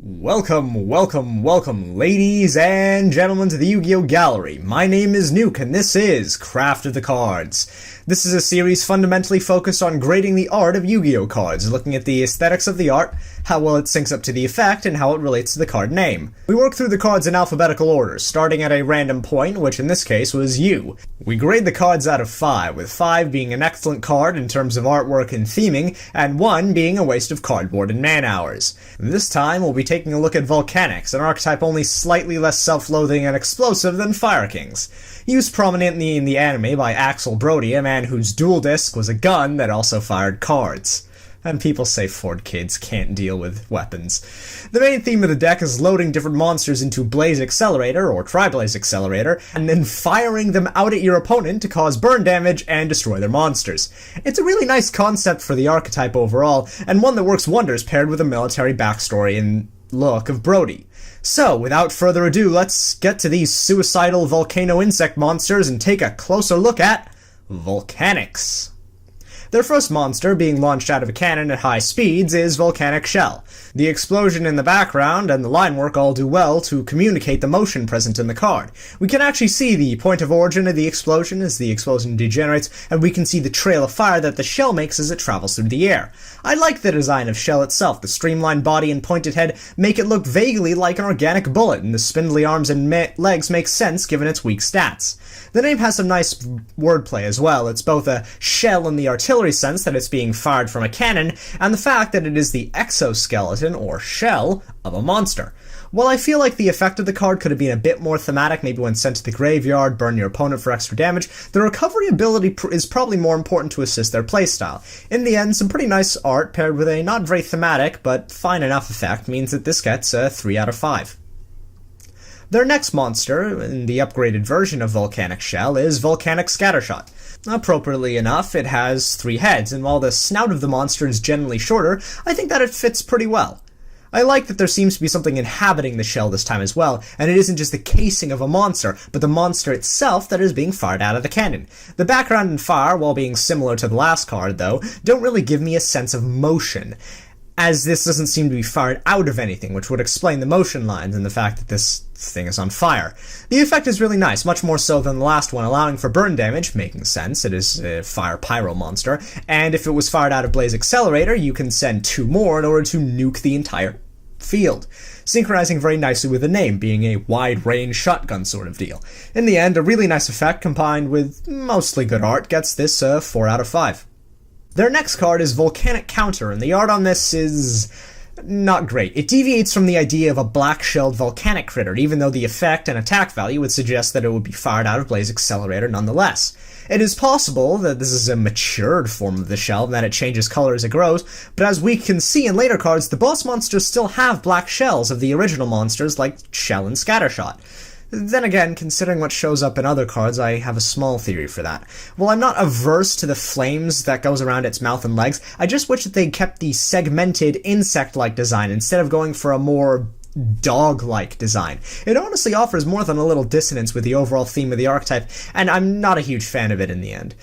Welcome, ladies and gentlemen, to the Yu-Gi-Oh! Gallery. My name is Nuke, and this is Craft of the Cards. This is a series fundamentally focused on grading the art of Yu-Gi-Oh! Cards, looking at the aesthetics of the art, how well it syncs up to the effect, and how it relates to the card name. We work through the cards in alphabetical order, starting at a random point, which in this case was U. We grade the cards out of 5, with 5 being an excellent card in terms of artwork and theming, and 1 being a waste of cardboard and man-hours. This time, we'll be taking a look at Volcanics, an archetype only slightly less self-loathing and explosive than Fire Kings. Used prominently in the anime by Axel Brody, a man whose dual disc was a gun that also fired cards. And people say Ford kids can't deal with weapons. The main theme of the deck is loading different monsters into Blaze Accelerator, or Tri-Blaze Accelerator, and then firing them out at your opponent to cause burn damage and destroy their monsters. It's a really nice concept for the archetype overall, and one that works wonders paired with a military backstory and look of Brody. So, without further ado, let's get to these suicidal volcano insect monsters and take a closer look at Volcanics. Their first monster, being launched out of a cannon at high speeds, is Volcano Shell. The explosion in the background and the line work all do well to communicate the motion present in the card. We can actually see the point of origin of the explosion as the explosion degenerates, and we can see the trail of fire that the shell makes as it travels through the air. I like the design of Shell itself. The streamlined body and pointed head make it look vaguely like an organic bullet, and the spindly arms and legs make sense given its weak stats. The name has some nice wordplay as well. It's both a shell in the artillery sense that it's being fired from a cannon, and the fact that it is the exoskeleton, or shell, of a monster. While I feel like the effect of the card could have been a bit more thematic, maybe when sent to the graveyard, burn your opponent for extra damage, the recovery ability is probably more important to assist their playstyle. In the end, some pretty nice art paired with a not very thematic, but fine enough effect means that this gets a 3 out of 5. Their next monster, in the upgraded version of Volcanic Shell, is Volcano Scattershot. Appropriately enough, it has 3 heads, and while the snout of the monster is generally shorter, I think that it fits pretty well. I like that there seems to be something inhabiting the shell this time as well, and it isn't just the casing of a monster, but the monster itself that is being fired out of the cannon. The background and fire, while being similar to the last card though, don't really give me a sense of motion, as this doesn't seem to be fired out of anything, which would explain the motion lines and the fact that this thing is on fire. The effect is really nice, much more so than the last one, allowing for burn damage, making sense. It is a fire pyro monster, and if it was fired out of Blaze Accelerator, you can send 2 more in order to nuke the entire field, synchronizing very nicely with the name, being a wide-range shotgun sort of deal. In the end, a really nice effect combined with mostly good art gets this 4 out of 5. Their next card is Volcano Counter, and the art on this is not great. It deviates from the idea of a black-shelled volcanic critter, even though the effect and attack value would suggest that it would be fired out of Blaze Accelerator nonetheless. It is possible that this is a matured form of the shell and that it changes color as it grows, but as we can see in later cards, the boss monsters still have black shells of the original monsters like Shell and Scattershot. Then again, considering what shows up in other cards, I have a small theory for that. While I'm not averse to the flames that goes around its mouth and legs, I just wish that they kept the segmented insect-like design instead of going for a more dog-like design. It honestly offers more than a little dissonance with the overall theme of the archetype, and I'm not a huge fan of it in the end.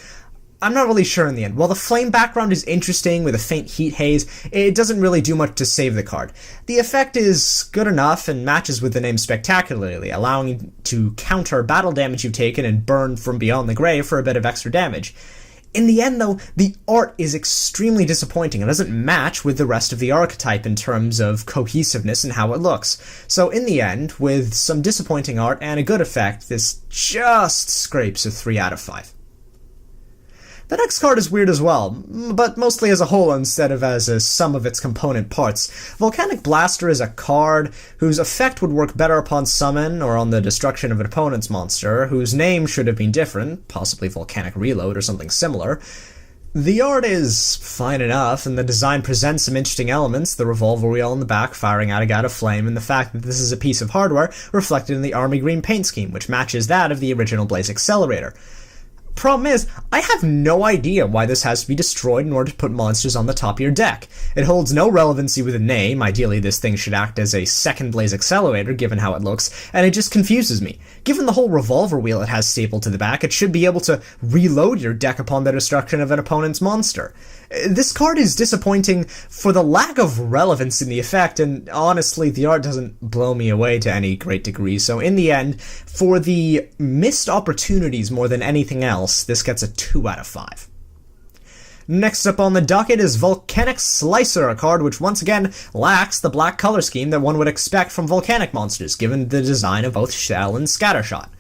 I'm not really sure in the end. While the flame background is interesting with a faint heat haze, it doesn't really do much to save the card. The effect is good enough and matches with the name spectacularly, allowing you to counter battle damage you've taken and burn from beyond the grave for a bit of extra damage. In the end, though, the art is extremely disappointing and doesn't match with the rest of the archetype in terms of cohesiveness and how it looks. So in the end, with some disappointing art and a good effect, this just scrapes a 3 out of 5. The next card is weird as well, but mostly as a whole instead of as a sum of its component parts. Volcano Blaster is a card whose effect would work better upon summon or on the destruction of an opponent's monster, whose name should have been different, possibly Volcanic Reload or something similar. The art is fine enough, and the design presents some interesting elements, the revolver wheel in the back firing out a gout of flame, and the fact that this is a piece of hardware reflected in the army green paint scheme, which matches that of the original Blaze Accelerator. Problem is, I have no idea why this has to be destroyed in order to put monsters on the top of your deck. It holds no relevancy with a name. Ideally, this thing should act as a second Blaze Accelerator, given how it looks, and it just confuses me. Given the whole revolver wheel it has stapled to the back, it should be able to reload your deck upon the destruction of an opponent's monster. This card is disappointing for the lack of relevance in the effect, and honestly, the art doesn't blow me away to any great degree, so in the end, for the missed opportunities more than anything else, this gets a 2 out of 5. Next up on the docket is Volcano Slicer, a card which once again lacks the black color scheme that one would expect from volcanic monsters, given the design of both Shell and Scattershot.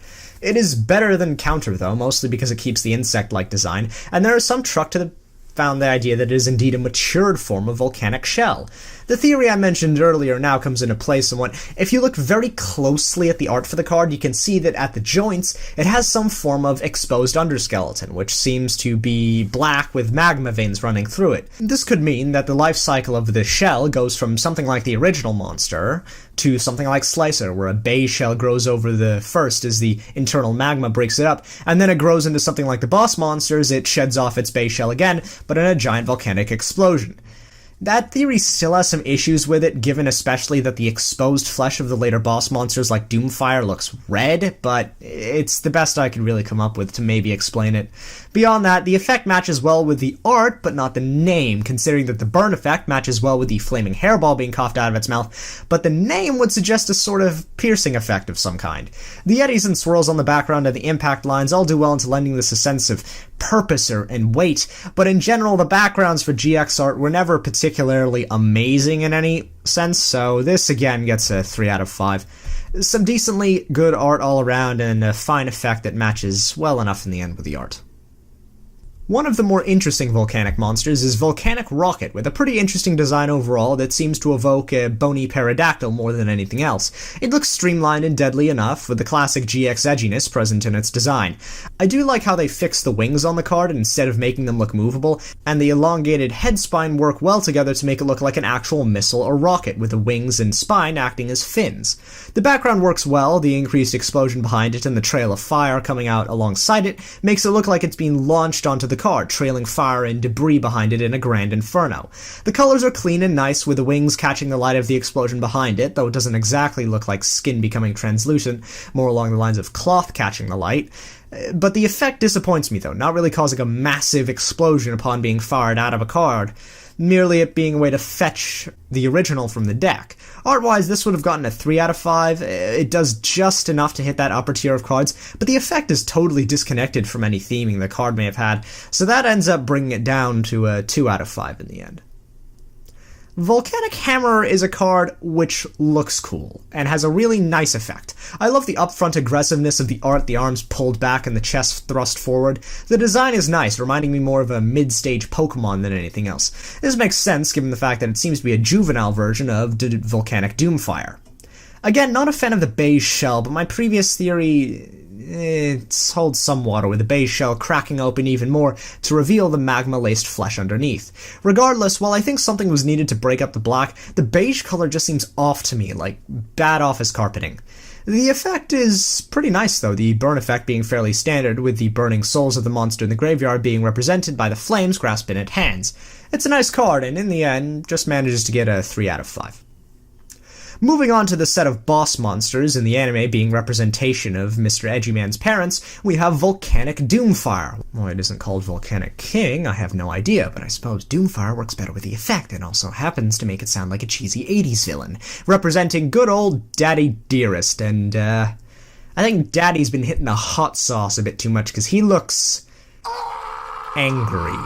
It is better than Counter though, mostly because it keeps the insect-like design, and there is some truck to the found the idea that it is indeed a matured form of Volcanic Shell. The theory I mentioned earlier now comes into play somewhat. If you look very closely at the art for the card, you can see that at the joints, it has some form of exposed underskeleton, which seems to be black with magma veins running through it. This could mean that the life cycle of the shell goes from something like the original monster to something like Slicer, where a beige shell grows over the first as the internal magma breaks it up, and then it grows into something like the boss monsters, it sheds off its beige shell again, but in a giant volcanic explosion. That theory still has some issues with it, given especially that the exposed flesh of the later boss monsters like Doomfire looks red, but it's the best I can really come up with to maybe explain it. Beyond that, the effect matches well with the art, but not the name, considering that the burn effect matches well with the flaming hairball being coughed out of its mouth, but the name would suggest a sort of piercing effect of some kind. The eddies and swirls on the background and the impact lines all do well into lending this a sense of purpose and weight, but in general the backgrounds for GX art were never particularly amazing in any sense, so this again gets a 3 out of 5. Some decently good art all around and a fine effect that matches well enough in the end with the art. One of the more interesting volcanic monsters is Volcano Rocket, with a pretty interesting design overall that seems to evoke a bony pterodactyl more than anything else. It looks streamlined and deadly enough, with the classic GX edginess present in its design. I do like how they fixed the wings on the card instead of making them look movable, and the elongated head spine work well together to make it look like an actual missile or rocket, with the wings and spine acting as fins. The background works well, the increased explosion behind it and the trail of fire coming out alongside it makes it look like it's being launched onto the card, trailing fire and debris behind it in a grand inferno. The colors are clean and nice, with the wings catching the light of the explosion behind it, though it doesn't exactly look like skin becoming translucent, more along the lines of cloth catching the light. But the effect disappoints me though, not really causing a massive explosion upon being fired out of a card, merely it being a way to fetch the original from the deck. Art-wise, this would have gotten a 3 out of 5. It does just enough to hit that upper tier of cards, but the effect is totally disconnected from any theming the card may have had, so that ends up bringing it down to a 2 out of 5 in the end. Volcanic Hammer is a card which looks cool, and has a really nice effect. I love the upfront aggressiveness of the art, the arms pulled back and the chest thrust forward. The design is nice, reminding me more of a mid-stage Pokemon than anything else. This makes sense given the fact that it seems to be a juvenile version of Volcanic Doomfire. Again, not a fan of the beige shell, but my previous theory it holds some water, with the beige shell cracking open even more to reveal the magma-laced flesh underneath. Regardless, while I think something was needed to break up the black, the beige color just seems off to me, like bad office carpeting. The effect is pretty nice though, the burn effect being fairly standard, with the burning souls of the monster in the graveyard being represented by the flames grasped in its hands. It's a nice card, and in the end, just manages to get a 3 out of 5. Moving on to the set of boss monsters, in the anime being representation of Mr. Edgyman's parents, we have Volcanic Doomfire. Why it isn't called Volcanic King, I have no idea, but I suppose Doomfire works better with the effect and also happens to make it sound like a cheesy 80s villain, representing good old Daddy Dearest, and I think Daddy's been hitting the hot sauce a bit too much because he looks angry.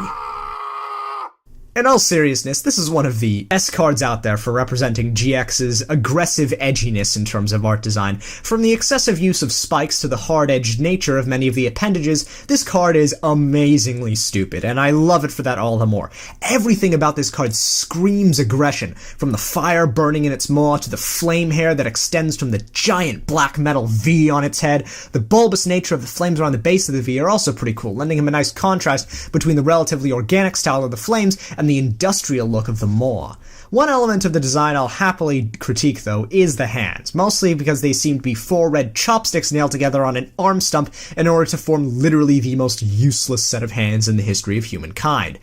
In all seriousness, this is one of the best cards out there for representing GX's aggressive edginess in terms of art design. From the excessive use of spikes to the hard-edged nature of many of the appendages, this card is amazingly stupid, and I love it for that all the more. Everything about this card screams aggression, from the fire burning in its maw to the flame hair that extends from the giant black metal V on its head. The bulbous nature of the flames around the base of the V are also pretty cool, lending him a nice contrast between the relatively organic style of the flames and and the industrial look of the maw. One element of the design I'll happily critique, though, is the hands, mostly because they seem to be 4 red chopsticks nailed together on an arm stump in order to form literally the most useless set of hands in the history of humankind.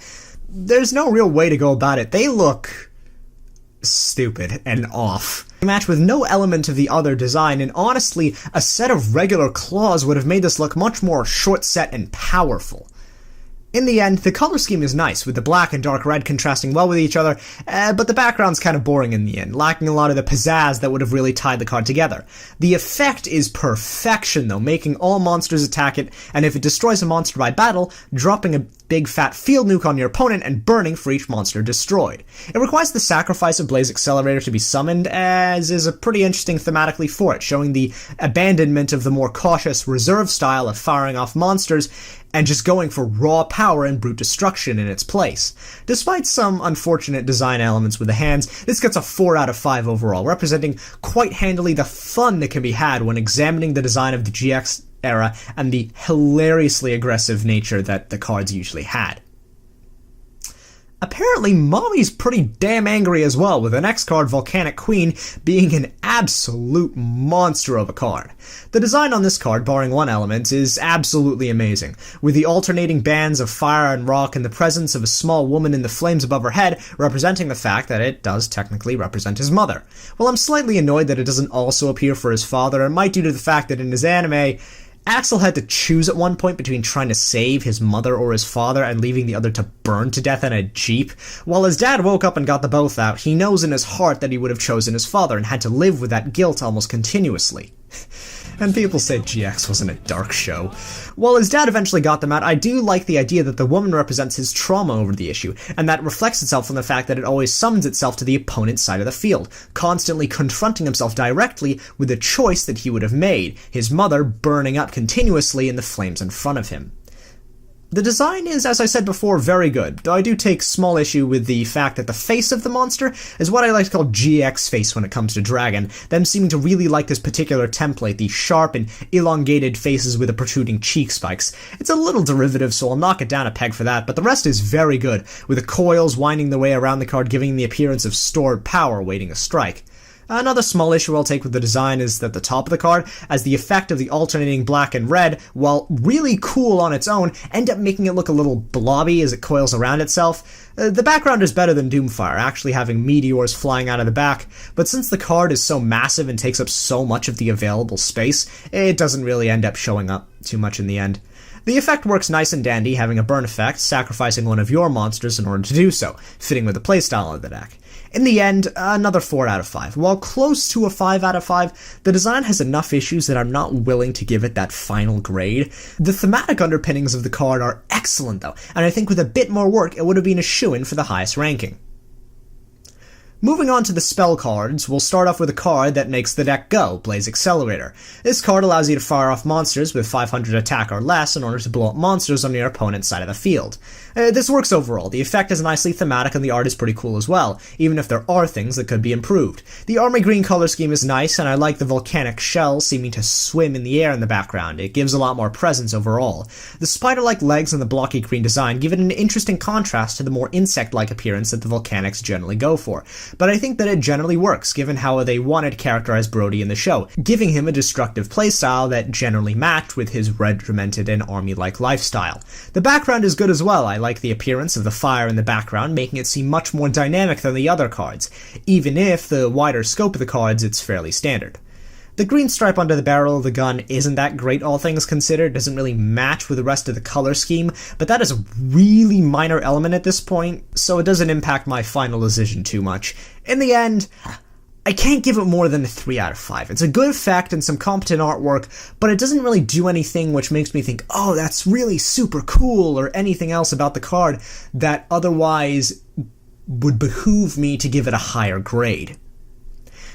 There's no real way to go about it. They look stupid and off. They match with no element of the other design, and honestly, a set of regular claws would have made this look much more short-set and powerful. In the end, the color scheme is nice, with the black and dark red contrasting well with each other, but the background's kind of boring in the end, lacking a lot of the pizzazz that would have really tied the card together. The effect is perfection, though, making all monsters attack it, and if it destroys a monster by battle, dropping a big fat field nuke on your opponent and burning for each monster destroyed. It requires the sacrifice of Blaze Accelerator to be summoned, as is a pretty interesting thematically for it, showing the abandonment of the more cautious reserve style of firing off monsters, and just going for raw power and brute destruction in its place. Despite some unfortunate design elements with the hands, this gets a 4 out of 5 overall, representing quite handily the fun that can be had when examining the design of the GX era and the hilariously aggressive nature that the cards usually had. Apparently, Mommy's pretty damn angry as well, with the next card, Volcanic Queen, being an absolute monster of a card. The design on this card, barring one element, is absolutely amazing, with the alternating bands of fire and rock and the presence of a small woman in the flames above her head, representing the fact that it does technically represent his mother. While I'm slightly annoyed that it doesn't also appear for his father, it might due to the fact that in his anime, Axel had to choose at one point between trying to save his mother or his father and leaving the other to burn to death in a jeep. While his dad woke up and got the both out, he knows in his heart that he would have chosen his father and had to live with that guilt almost continuously. And people say GX wasn't a dark show. While his dad eventually got them out, I do like the idea that the woman represents his trauma over the issue, and that reflects itself on the fact that it always summons itself to the opponent's side of the field, constantly confronting himself directly with the choice that he would have made, his mother burning up continuously in the flames in front of him. The design is, as I said before, very good, though I do take small issue with the fact that the face of the monster is what I like to call GX face when it comes to Dragon, them seeming to really like this particular template, the sharp and elongated faces with the protruding cheek spikes. It's a little derivative, so I'll knock it down a peg for that, but the rest is very good, with the coils winding their way around the card giving the appearance of stored power waiting a strike. Another small issue I'll take with the design is that the top of the card, as the effect of the alternating black and red, while really cool on its own, end up making it look a little blobby as it coils around itself. The background is better than Doomfire, actually having meteors flying out of the back, but since the card is so massive and takes up so much of the available space, it doesn't really end up showing up too much in the end. The effect works nice and dandy, having a burn effect, sacrificing one of your monsters in order to do so, fitting with the playstyle of the deck. In the end, another 4 out of 5. While close to a 5 out of 5, the design has enough issues that I'm not willing to give it that final grade. The thematic underpinnings of the card are excellent though, and I think with a bit more work it would have been a shoo-in for the highest ranking. Moving on to the spell cards, we'll start off with a card that makes the deck go, Blaze Accelerator. This card allows you to fire off monsters with 500 attack or less in order to blow up monsters on your opponent's side of the field. This works overall, the effect is nicely thematic and the art is pretty cool as well, even if there are things that could be improved. The army green color scheme is nice, and I like the volcanic shell seeming to swim in the air in the background. It gives a lot more presence overall. The spider-like legs and the blocky green design give it an interesting contrast to the more insect-like appearance that the Volcanics generally go for. But I think that it generally works, given how they wanted to characterize Brody in the show, giving him a destructive playstyle that generally matched with his regimented and army-like lifestyle. The background is good as well. I like the appearance of the fire in the background, making it seem much more dynamic than the other cards, even if the wider scope of the cards it's fairly standard. The green stripe under the barrel of the gun isn't that great all things considered, doesn't really match with the rest of the color scheme, but that is a really minor element at this point, so it doesn't impact my final decision too much. In the end, I can't give it more than a 3 out of 5. It's a good effect and some competent artwork, but it doesn't really do anything which makes me think, oh, that's really super cool, or anything else about the card that otherwise would behoove me to give it a higher grade.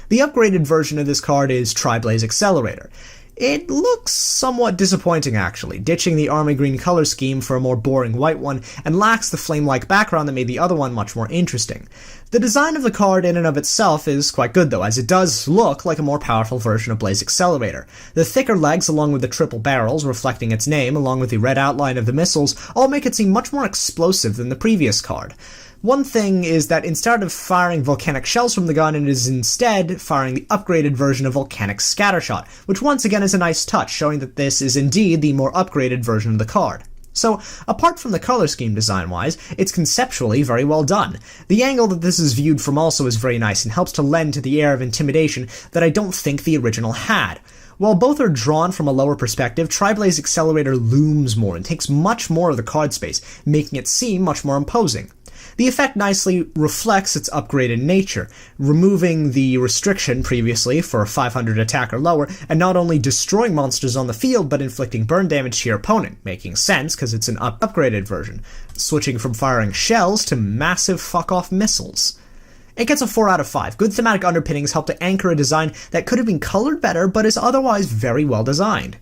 The upgraded version of this card is Blaze Accelerator. It looks somewhat disappointing actually, ditching the army green color scheme for a more boring white one, and lacks the flame-like background that made the other one much more interesting. The design of the card in and of itself is quite good though, as it does look like a more powerful version of Blaze Accelerator. The thicker legs along with the triple barrels reflecting its name, along with the red outline of the missiles, all make it seem much more explosive than the previous card. One thing is that instead of firing volcanic shells from the gun, it is instead firing the upgraded version of Volcanic Scattershot, which once again is a nice touch, showing that this is indeed the more upgraded version of the card. So, apart from the color scheme design-wise, it's conceptually very well done. The angle that this is viewed from also is very nice and helps to lend to the air of intimidation that I don't think the original had. While both are drawn from a lower perspective, Blaze Accelerator looms more and takes much more of the card space, making it seem much more imposing. The effect nicely reflects its upgraded nature, removing the restriction previously for 500 attack or lower, and not only destroying monsters on the field, but inflicting burn damage to your opponent, making sense because it's an upgraded version, switching from firing shells to massive fuck-off missiles. It gets a 4 out of 5. Good thematic underpinnings help to anchor a design that could have been colored better, but is otherwise very well designed.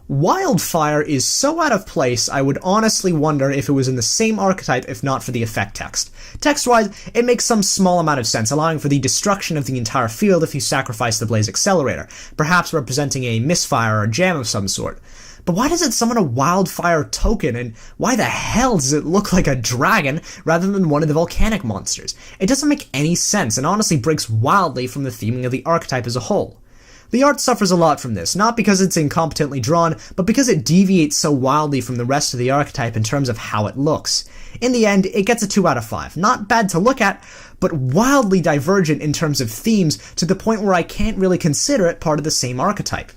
Wildfire is so out of place, I would honestly wonder if it was in the same archetype if not for the effect text. Text-wise, it makes some small amount of sense, allowing for the destruction of the entire field if you sacrifice the Blaze Accelerator, perhaps representing a misfire or jam of some sort. But why does it summon a Wildfire token, and why the hell does it look like a dragon rather than one of the volcanic monsters? It doesn't make any sense, and honestly breaks wildly from the theming of the archetype as a whole. The art suffers a lot from this, not because it's incompetently drawn, but because it deviates so wildly from the rest of the archetype in terms of how it looks. In the end, it gets a 2 out of 5. Not bad to look at, but wildly divergent in terms of themes to the point where I can't really consider it part of the same archetype.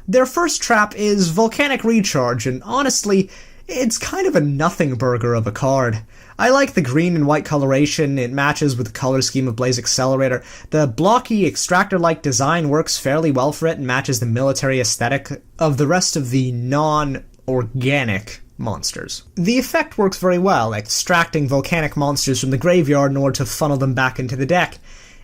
Their first trap is Volcanic Recharge, and honestly, it's kind of a nothing burger of a card. I like the green and white coloration, it matches with the color scheme of Blaze Accelerator. The blocky, extractor-like design works fairly well for it and matches the military aesthetic of the rest of the non-organic monsters. The effect works very well, extracting volcanic monsters from the graveyard in order to funnel them back into the deck.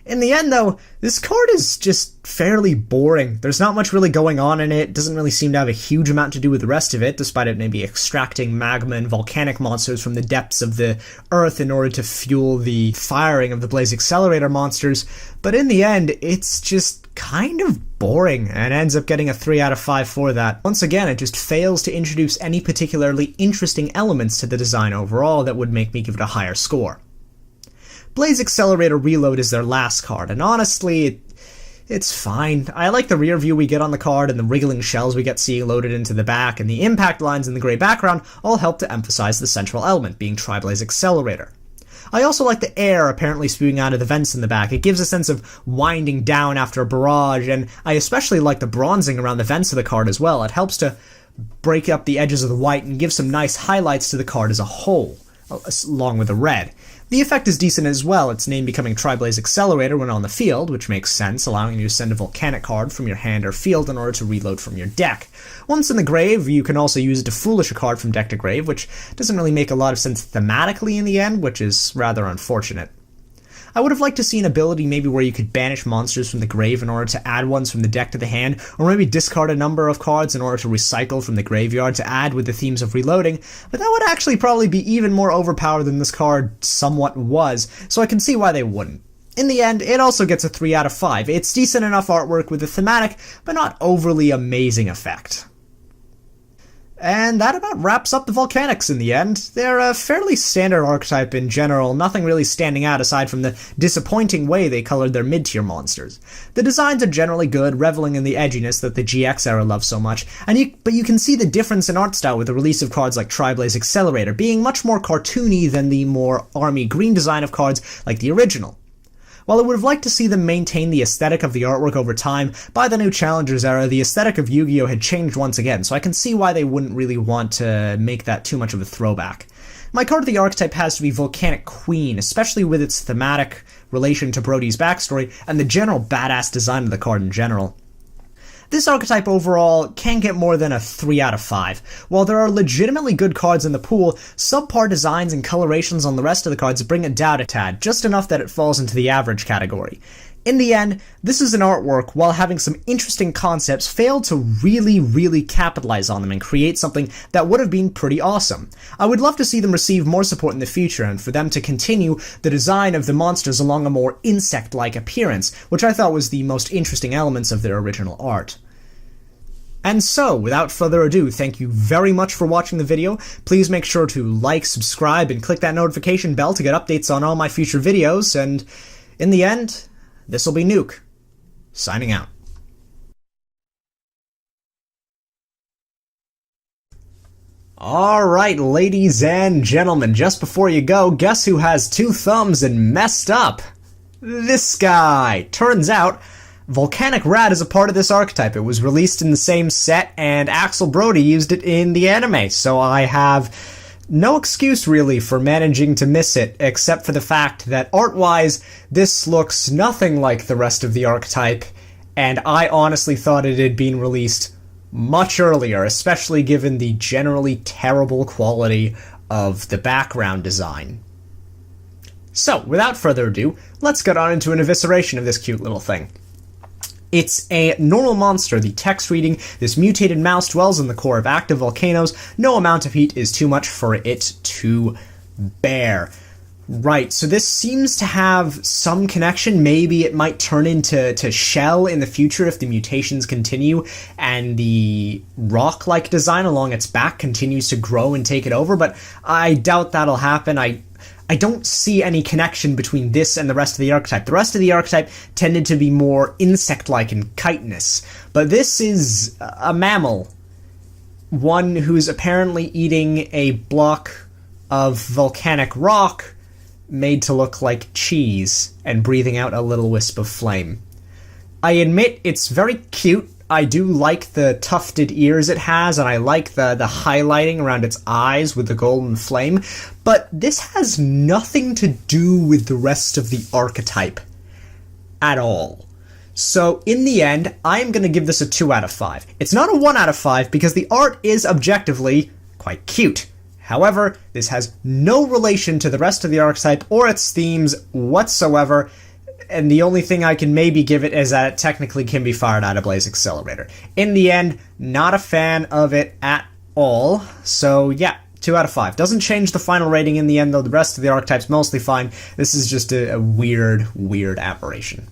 In the end, though, this card is just fairly boring. There's not much really going on in it, doesn't really seem to have a huge amount to do with the rest of it, despite it maybe extracting magma and volcanic monsters from the depths of the earth in order to fuel the firing of the Blaze Accelerator monsters, but in the end, it's just kind of boring, and ends up getting a 3 out of 5 for that. Once again, it just fails to introduce any particularly interesting elements to the design overall that would make me give it a higher score. Blaze Accelerator Reload is their last card, and honestly, it's fine. I like the rear view we get on the card, and the wriggling shells we get seeing loaded into the back, and the impact lines in the grey background all help to emphasize the central element, being Blaze Accelerator. I also like the air apparently spewing out of the vents in the back. It gives a sense of winding down after a barrage, and I especially like the bronzing around the vents of the card as well. It helps to break up the edges of the white and give some nice highlights to the card as a whole, along with the red. The effect is decent as well, its name becoming Blaze Accelerator when on the field, which makes sense, allowing you to send a volcanic card from your hand or field in order to reload from your deck. Once in the grave, you can also use it to foolish a card from deck to grave, which doesn't really make a lot of sense thematically in the end, which is rather unfortunate. I would have liked to see an ability maybe where you could banish monsters from the grave in order to add ones from the deck to the hand, or maybe discard a number of cards in order to recycle from the graveyard to add with the themes of reloading, but that would actually probably be even more overpowered than this card somewhat was, so I can see why they wouldn't. In the end, it also gets a 3 out of 5. It's decent enough artwork with a thematic, but not overly amazing effect. And that about wraps up the Volcanics in the end. They're a fairly standard archetype in general, nothing really standing out aside from the disappointing way they colored their mid-tier monsters. The designs are generally good, reveling in the edginess that the GX era loves so much, but you can see the difference in art style with the release of cards like Blaze Accelerator, being much more cartoony than the more army green design of cards like the original. While I would have liked to see them maintain the aesthetic of the artwork over time, by the new Challengers era, the aesthetic of Yu-Gi-Oh! Had changed once again, so I can see why they wouldn't really want to make that too much of a throwback. My card of the archetype has to be Volcanic Queen, especially with its thematic relation to Brody's backstory, and the general badass design of the card in general. This archetype overall can get more than a 3 out of 5. While there are legitimately good cards in the pool, subpar designs and colorations on the rest of the cards bring it down a tad, just enough that it falls into the average category. In the end, this is an artwork, while having some interesting concepts, failed to really capitalize on them and create something that would have been pretty awesome. I would love to see them receive more support in the future, and for them to continue the design of the monsters along a more insect-like appearance, which I thought was the most interesting elements of their original art. And so, without further ado, thank you very much for watching the video. Please make sure to like, subscribe, and click that notification bell to get updates on all my future videos, and in the end, this'll be Nuke, signing out. Alright, ladies and gentlemen, just before you go, guess who has 2 thumbs and messed up? This guy! Turns out, Volcanic Rat is a part of this archetype. It was released in the same set, and Axel Brody used it in the anime, so I have no excuse really for managing to miss it, except for the fact that art-wise, this looks nothing like the rest of the archetype, and I honestly thought it had been released much earlier, especially given the generally terrible quality of the background design. So, without further ado, let's get on into an evisceration of this cute little thing. It's a normal monster. The text reading, "This mutated mouse dwells in the core of active volcanoes. No amount of heat is too much for it to bear." Right, so this seems to have some connection. Maybe it might turn into Shell in the future if the mutations continue and the rock-like design along its back continues to grow and take it over, but I doubt that'll happen. I don't see any connection between this and the rest of the archetype. The rest of the archetype tended to be more insect-like and chitinous, but this is a mammal. One who's apparently eating a block of volcanic rock made to look like cheese and breathing out a little wisp of flame. I admit it's very cute. I do like the tufted ears it has, and I like the highlighting around its eyes with the golden flame, but this has nothing to do with the rest of the archetype at all. So in the end, I'm going to give this a 2 out of 5. It's not a 1 out of 5 because the art is objectively quite cute. However, this has no relation to the rest of the archetype or its themes whatsoever, and the only thing I can maybe give it is that it technically can be fired out of Blaze Accelerator. In the end, not a fan of it at all, so yeah, 2 out of 5. Doesn't change the final rating in the end, though the rest of the archetype's mostly fine. This is just a weird aberration.